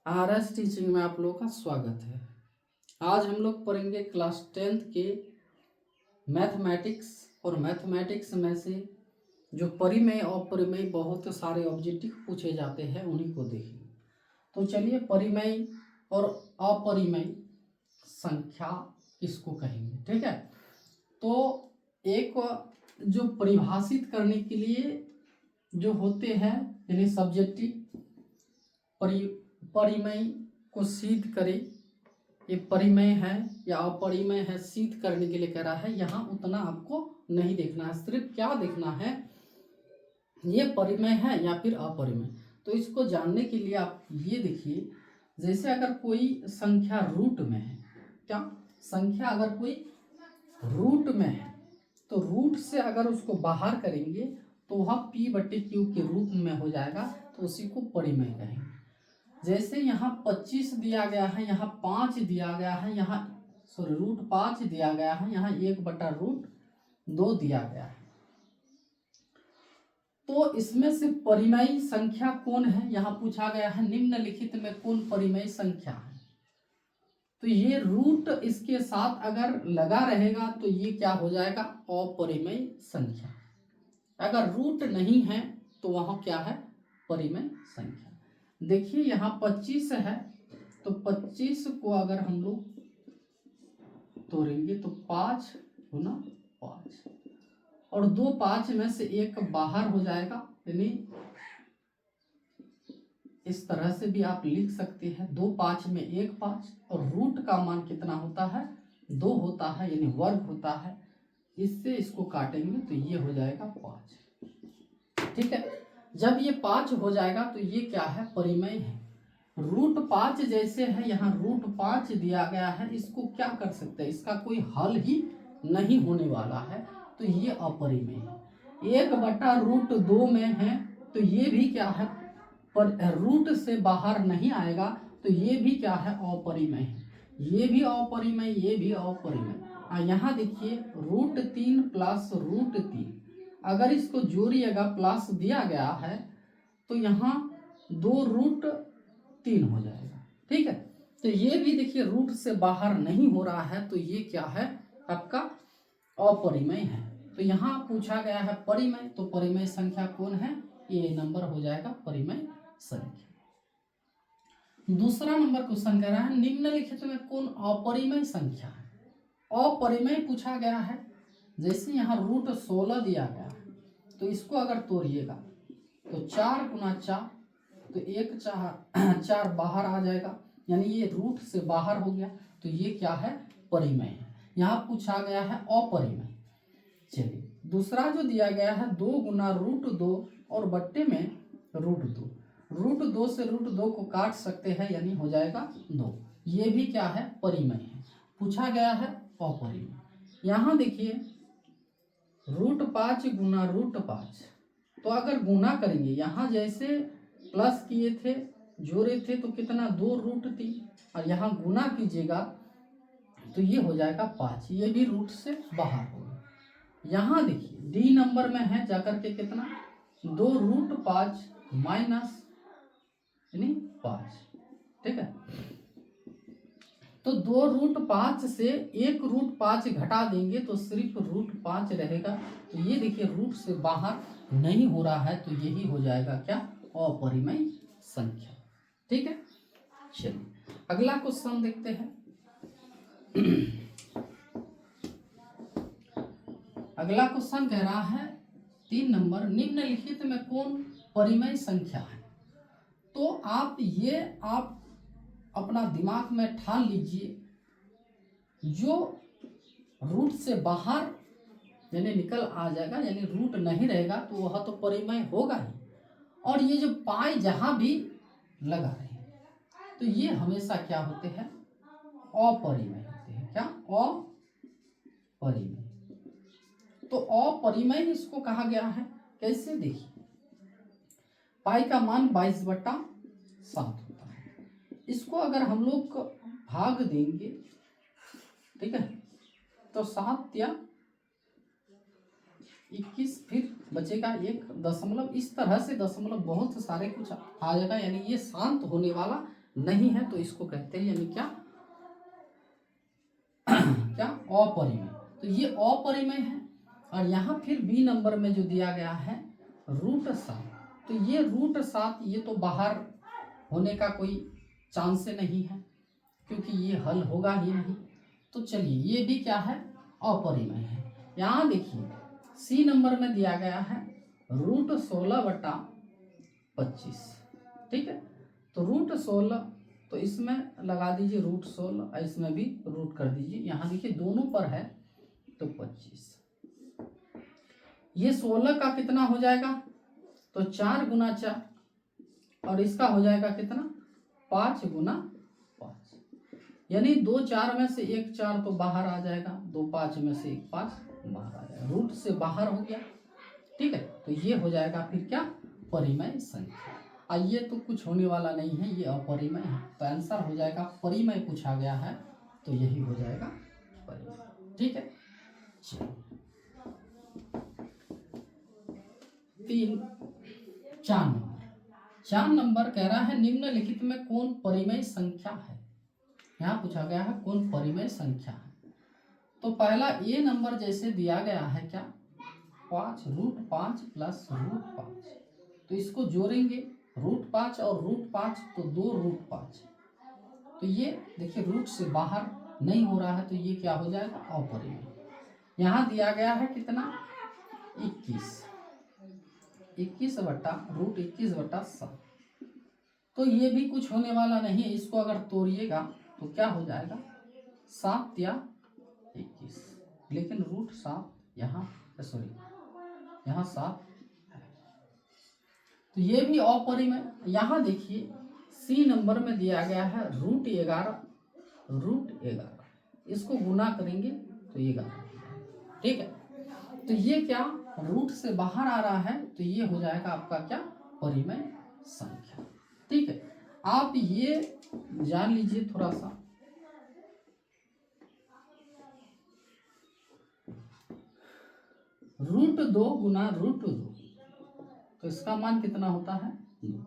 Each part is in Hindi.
आरएस टीचिंग में आप लोगों का स्वागत है। आज हम लोग पढ़ेंगे क्लास 10th के मैथमेटिक्स और मैथमेटिक्स में से जो परिमेय और अपरिमेय बहुत सारे ऑब्जेक्टिव पूछे जाते हैं उन्हीं को देखेंगे। तो चलिए, परिमेय और अपरिमेय संख्या किसको कहेंगे, ठीक है। तो एक जो परिभाषित करने के लिए जो होते हैं यानी सब्जेक्टिव परिमेय को सिद्ध करे, ये परिमेय है या अपरिमेय है, सिद्ध करने के लिए कह रहा है। यहाँ उतना आपको नहीं देखना है, सिर्फ क्या देखना है, ये परिमेय है या फिर अपरिमेय। तो इसको जानने के लिए आप ये देखिए, जैसे अगर कोई संख्या रूट में है, क्या संख्या अगर कोई रूट में है तो रूट से अगर उसको बाहर करेंगे तो वह p/q के रूप में हो जाएगा, तो उसी को परिमेय कहेंगे। जैसे यहाँ 25 दिया गया है, यहाँ 5 दिया गया है, यहाँ √5 दिया गया है, यहाँ 1/√2 दिया गया है। तो इसमें से परिमेय संख्या कौन है, यहाँ पूछा गया है निम्नलिखित में कौन परिमेय संख्या है। तो ये रूट इसके साथ अगर लगा रहेगा तो ये क्या हो जाएगा, अपरिमेय संख्या। अगर रूट नहीं है तो वहाँ क्या है, परिमेय संख्या। देखिए यहाँ 25 है, तो 25 को अगर हम लोग तोड़ेंगे तो 5 गुना 5 और 2 5 में से एक बाहर हो जाएगा, यानी इस तरह से भी आप लिख सकते हैं 2 5 में 1 5 और रूट का मान कितना होता है, 2 होता है, यानी वर्ग होता है। इससे इसको काटेंगे तो ये हो जाएगा 5, ठीक है। जब ये 5 हो जाएगा तो ये क्या है, परिमेय है। √5 जैसे है, यहाँ √5 दिया गया है, इसको क्या कर सकते हैं, इसका कोई हल ही नहीं होने वाला है, तो ये अपरिमेय है। 1/√2 में है तो ये भी क्या है, पर रूट से बाहर नहीं आएगा, तो ये भी क्या है, अपरिमेय है। ये भी अपरिमेय, ये भी अपरिमेय। यहाँ देखिए √3 प्लस √3, अगर इसको जोड़िएगा प्लस दिया गया है तो यहाँ 2√3 हो जाएगा, ठीक है। तो ये भी देखिए रूट से बाहर नहीं हो रहा है, तो ये क्या है, आपका अपरिमेय है। तो यहाँ पूछा गया है परिमेय, तो परिमेय संख्या कौन है, ये नंबर हो जाएगा परिमेय संख्या। दूसरा नंबर क्वेश्चन कह रहा है निम्नलिखित में कौन अपरिमेय संख्या है। अपरिमेय पूछा गया है, जैसे यहाँ √16 दिया गया है, तो इसको अगर तोड़िएगा तो 4 गुना 4, तो 1 4 बाहर आ जाएगा, यानी ये रूट से बाहर हो गया, तो ये क्या है, परिमेय है। यहाँ पूछा गया है अपरिमेय। चलिए दूसरा जो दिया गया है 2 गुना √2 और बट्टे में √2, √2 से √2 को काट सकते हैं, यानी हो जाएगा 2। ये भी क्या है, परिमेय है। पूछा गया है अपरिमेय। यहाँ देखिए √5 गुना √5, तो अगर गुना करेंगे, यहाँ जैसे प्लस किए थे, जोड़े थे, तो कितना 2√3, और यहाँ गुना कीजिएगा तो ये हो जाएगा 5, ये भी रूट से बाहर होगा। यहाँ देखिए डी नंबर में है जाकर के कितना, 2√5 माइनस यानी 5, ठीक है। तो 2√5 से 1√5 घटा देंगे तो सिर्फ √5 रहेगा, तो ये देखिए रूट से बाहर नहीं हो रहा है, तो यही हो जाएगा क्या, अपरिमेय संख्या, ठीक है। चलिए अगला क्वेश्चन देखते हैं। अगला क्वेश्चन कह रहा है 3 नंबर, निम्नलिखित में कौन परिमेय संख्या है। तो आप अपना दिमाग में ठान लीजिए, जो रूट से बाहर यानी निकल आ जाएगा, यानी रूट नहीं रहेगा, तो वह तो परिमेय होगा ही। और ये जो पाई जहां भी लगा रहे हैं तो ये हमेशा क्या होते हैं, अपरिमेय होते हैं। क्या, अपरिमेय। तो अपरिमेय इसको कहा गया है, कैसे, देखिए पाई का मान 22/7 होता है। इसको अगर हम लोग भाग देंगे, ठीक है, तो 7 या 21, फिर बचेगा 1 दशमलव, इस तरह से दशमलव बहुत सारे कुछ आ जाएगा, यानी ये शांत होने वाला नहीं है तो इसको कहते हैं यानी क्या क्या अपरिमेय। तो ये अपरिमेय है। और यहाँ फिर बी नंबर में जो दिया गया है √7, तो ये √7 ये तो बाहर होने का कोई चांस नहीं है क्योंकि ये हल होगा ही नहीं। तो चलिए ये भी क्या है अपरिमेय है। यहाँ देखिए सी नंबर में दिया गया है √16/25, ठीक है। तो √16 तो इसमें लगा दीजिए √16, इसमें भी रूट कर दीजिए। यहाँ देखिए दोनों पर है तो 25। ये 16 का कितना हो जाएगा तो 4 × 4 और इसका हो जाएगा कितना 5 × 5, यानी 2 4 में से 1 4 तो बाहर आ जाएगा, 2 5 में से 1 5 बाहर आ जाएगा, रूट से बाहर हो गया, ठीक है। तो ये हो जाएगा फिर क्या परिमेय संख्या। ये तो कुछ होने वाला नहीं है, ये अपरिमेय है, तो आंसर हो जाएगा परिमेय पूछा गया है तो यही हो जाएगा परिमेय, ठीक है। 4 नंबर कह रहा है निम्नलिखित में कौन परिमेय संख्या है। यहाँ पूछा गया है कौन परिमेय संख्या है। तो पहला ए नंबर जैसे दिया गया है क्या 5 √5 + √5, तो इसको जोड़ेंगे √5 और √5 तो 2 √5, तो ये देखिए रूट से बाहर नहीं हो रहा है तो ये क्या हो जाएगा अपरिमेय। यहाँ दिया गया है कितना 21/√21/7, तो ये भी कुछ होने वाला नहीं है। इसको अगर तोड़िएगा तो क्या हो जाएगा 7 या 21, लेकिन √7 यहाँ यहाँ 7 है, तो ये भी अपरिमेय। यहाँ देखिए सी नंबर में दिया गया है √11, इसको गुना करेंगे तो 11, ठीक है। तो ये क्या रूट से बाहर आ रहा है तो ये हो जाएगा आपका क्या परिमेय संख्या, ठीक है। आप ये जान लीजिए थोड़ा सा, √2 × √2 तो इसका मान कितना होता है 2,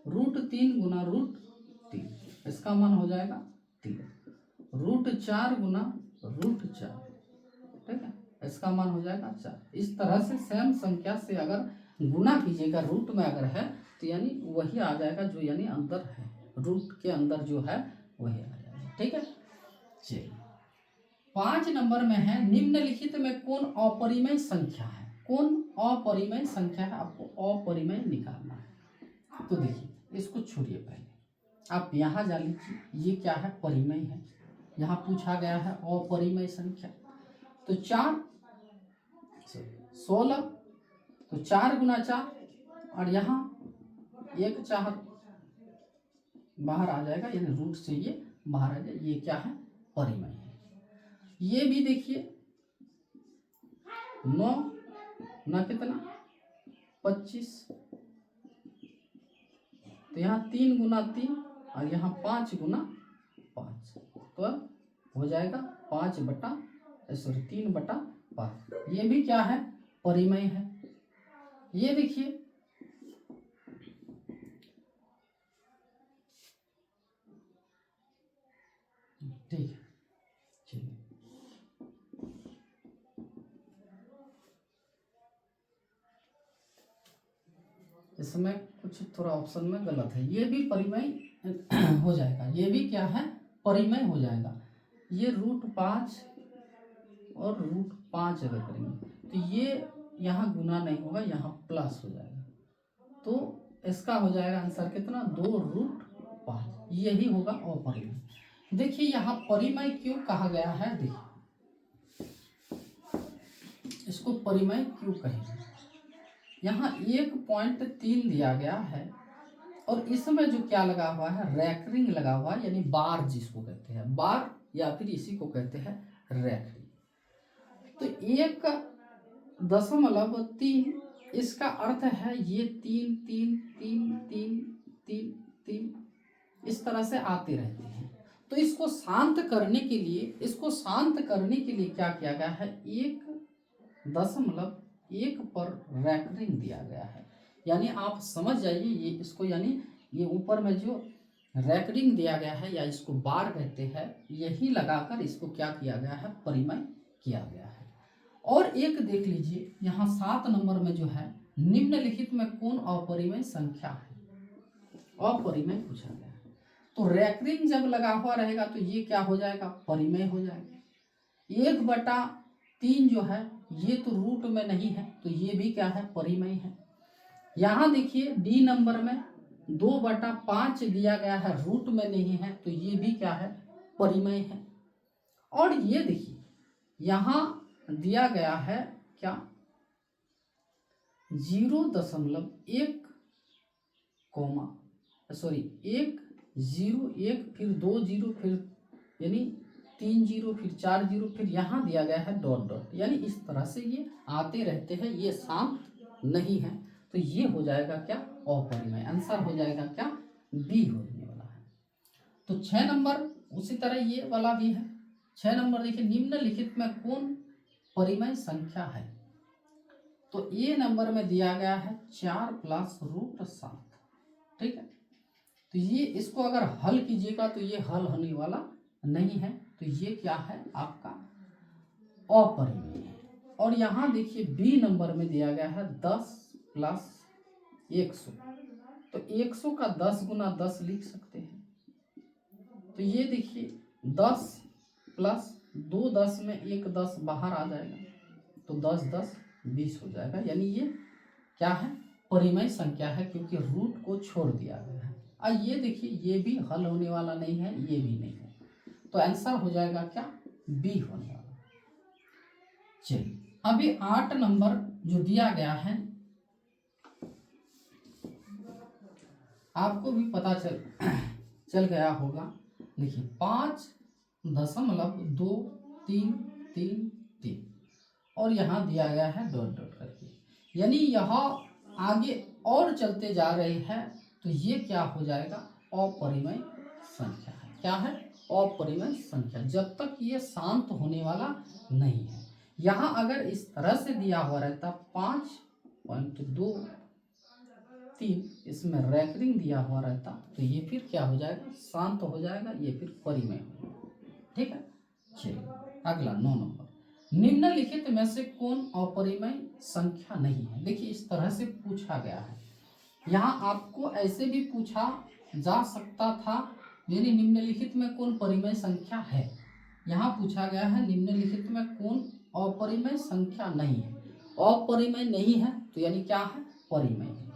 √3 × √3 इसका मान हो जाएगा 3, √4 × √4, ठीक है, इसका मान हो जाएगा 4। इस तरह से सेम संख्या से अगर गुना कीजिएगा रूट में अगर है तो यानी वही आ जाएगा जो यानी अंदर है, रूट के अंदर जो है वही आ जाएगा, ठीक है। चलिए 5 नंबर में है निम्नलिखित में कौन अपरिमेय संख्या है। कौन अपरिमेय संख्या है, आपको अपरिमेय निकालना है। तो देखिए इसको छोड़िए, पहले आप यहाँ जान लीजिए ये क्या है परिमेय है, यहाँ पूछा गया है अपरिमेय संख्या। तो 16 तो 4 × 4 और यहाँ 1 4 बाहर आ जाएगा, यानी रूट से ये बाहर आ जाएगा, ये क्या है परिमेय है। ये भी देखिए 9 ना कितना 25, तो यहाँ 3 × 3 और यहाँ 5 × 5, तो हो जाएगा 3/5, ये भी क्या है परिमेय है। ये देखिए ठीक है, चलिए इसमें कुछ थोड़ा ऑप्शन में गलत है, ये भी परिमेय हो जाएगा, ये भी क्या है परिमेय हो जाएगा। ये √5 और √5 अगर करेंगे तो ये यहाँ गुना नहीं होगा, यहाँ प्लस हो जाएगा, तो इसका हो जाएगा आंसर कितना 2 √5, यही होगा अपरिमेय। देखिए यहाँ परिमेय क्यों कहा गया है, देखिए इसको परिमेय क्यों कहेंगे। यहाँ 1.3 दिया गया है और इसमें जो क्या लगा हुआ है रैकरिंग लगा हुआ है, यानी बार जिसको कहते हैं बार या फिर इसी को कहते हैं रैकरिंग। तो 1.3 इसका अर्थ है ये 3 3 3 3 3 3 इस तरह से आते रहते हैं। तो इसको शांत करने के लिए क्या किया गया है 1.1 पर रैकरिंग दिया गया है, यानी आप समझ जाइए ये इसको, यानी ये ऊपर में जो रैकरिंग दिया गया है या इसको बार कहते हैं, यही लगाकर इसको क्या किया गया है, परिमेय किया गया है। और एक देख लीजिए यहाँ 7 नंबर में जो है, निम्नलिखित में कौन अपरिमेय संख्या है, अपरिमेय पूछा गया है। तो रैकरिंग जब लगा हुआ रहेगा तो ये क्या हो जाएगा, परिमेय हो जाएगा। 1/3 जो है ये तो रूट में नहीं है, तो ये भी क्या है, परिमेय है। यहाँ देखिए डी नंबर में 2/5 दिया गया है, रूट में नहीं है, तो ये भी क्या है, परिमेय है। और ये देखिए यहाँ दिया गया है क्या, 0.1 कोमा 1 फिर 2 0 फिर यानी 3 0 फिर 4 0 फिर यहाँ दिया गया है डॉट डॉट, यानी इस तरह से ये आते रहते हैं, ये शांत नहीं है, तो ये हो जाएगा क्या, अपरिमेय। आंसर हो जाएगा क्या, बी होने वाला है। तो 6 नंबर उसी तरह ये वाला भी है। 6 नंबर देखिए, निम्नलिखित में कौन परिमेय संख्या है। तो ए नंबर में दिया गया है 4 + √7, ठीक है। तो ये इसको अगर हल कीजिएगा तो ये हल होने वाला नहीं है, तो ये क्या है आपका अपरिमेय है। और यहाँ देखिए बी नंबर में दिया गया है 10 + 100, तो 100 का 10 गुना 10 लिख सकते हैं। तो ये देखिए 10 + 2 10 में 1 10 बाहर आ जाएगा, तो 10 10 20 हो जाएगा, यानी ये क्या है, परिमेय संख्या है, क्योंकि रूट को छोड़ दिया गया है। अब ये देखिए ये भी हल होने वाला नहीं है, ये भी नहीं है, तो आंसर हो जाएगा क्या, बी होने वाला। चलिए अभी 8 नंबर जो दिया गया है, आपको भी पता चल गया होगा। देखिए 5.2333 और यहाँ दिया गया है डॉट डॉट करके, यानी यहाँ आगे और चलते जा रहे हैं, तो ये क्या हो जाएगा, अपरिमेय संख्या है। क्या है, अपरिमेय संख्या, जब तक ये शांत होने वाला नहीं है। यहाँ अगर इस तरह से दिया हुआ रहता 5.23, इसमें रैकरिंग दिया हुआ रहता, तो ये फिर क्या हो जाएगा, शांत हो जाएगा, ये फिर परिमेय हो जाएगा, ठीक है। चलिए अगला 9 नंबर, निम्नलिखित में से कौन अपरिमेय संख्या नहीं है। देखिए इस तरह से पूछा गया है, यहाँ आपको ऐसे भी पूछा जा सकता था, यानी निम्नलिखित में कौन परिमेय संख्या है। यहाँ पूछा गया है निम्नलिखित में कौन अपरिमेय संख्या नहीं है, अपरिमेय नहीं है तो यानी क्या है, परिमेय है,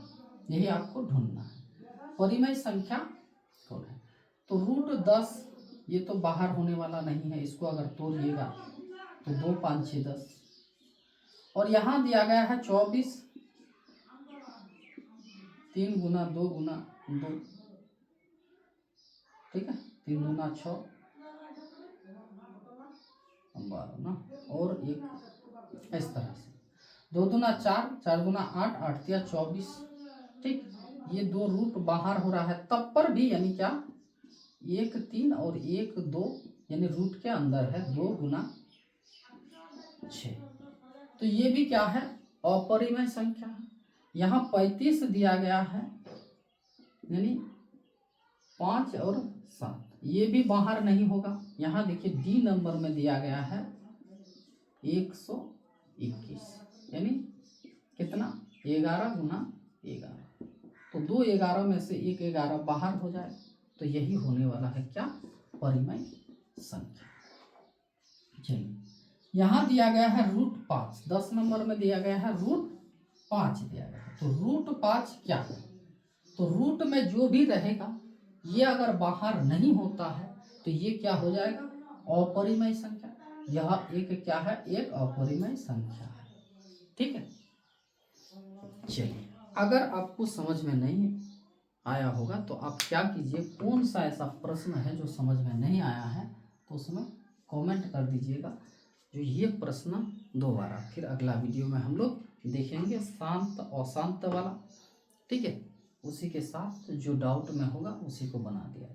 यही आपको ढूंढना है। परिमेय संख्या कौन है, तो √10 ये तो बाहर होने वाला नहीं है, इसको अगर तोड़िएगा तो 2 5 6 10, और यहाँ दिया गया है 24, 3 गुना 2 गुना 2, ठीक है, 3 गुना 6 12 ना, और एक इस तरह से 2 दूना 4, 4 दूना 8, 8 या 24, ठीक। ये 2 रूट बाहर हो रहा है तब पर भी, यानी क्या, 1 3 और 1 2, यानी रूट के अंदर है 2 गुना 6, तो ये भी क्या है, अपरिमेय संख्या है। यहाँ 35 दिया गया है, यानी 5 और 7, ये भी बाहर नहीं होगा। यहाँ देखिए डी नंबर में दिया गया है 121, यानी कितना, 11 गुना 11, तो 2 11 में से 1 11 बाहर हो जाए, तो यही होने वाला है क्या, परिमेय संख्या। चलिए यहाँ दिया गया है √5, 10 नंबर में दिया गया है √5 दिया गया है, तो √5 क्या है, तो रूट में जो भी रहेगा ये अगर बाहर नहीं होता है तो ये क्या हो जाएगा, अपरिमेय संख्या। यह एक क्या है, एक अपरिमेय संख्या है, ठीक है। चलिए अगर आपको समझ में नहीं आया होगा तो आप क्या कीजिए, कौन सा ऐसा प्रश्न है जो समझ में नहीं आया है तो उसमें कमेंट कर दीजिएगा, जो ये प्रश्न दोबारा फिर अगला वीडियो में हम लोग देखेंगे, शांत अशांत वाला, ठीक है। उसी के साथ जो डाउट में होगा उसी को बना दिया।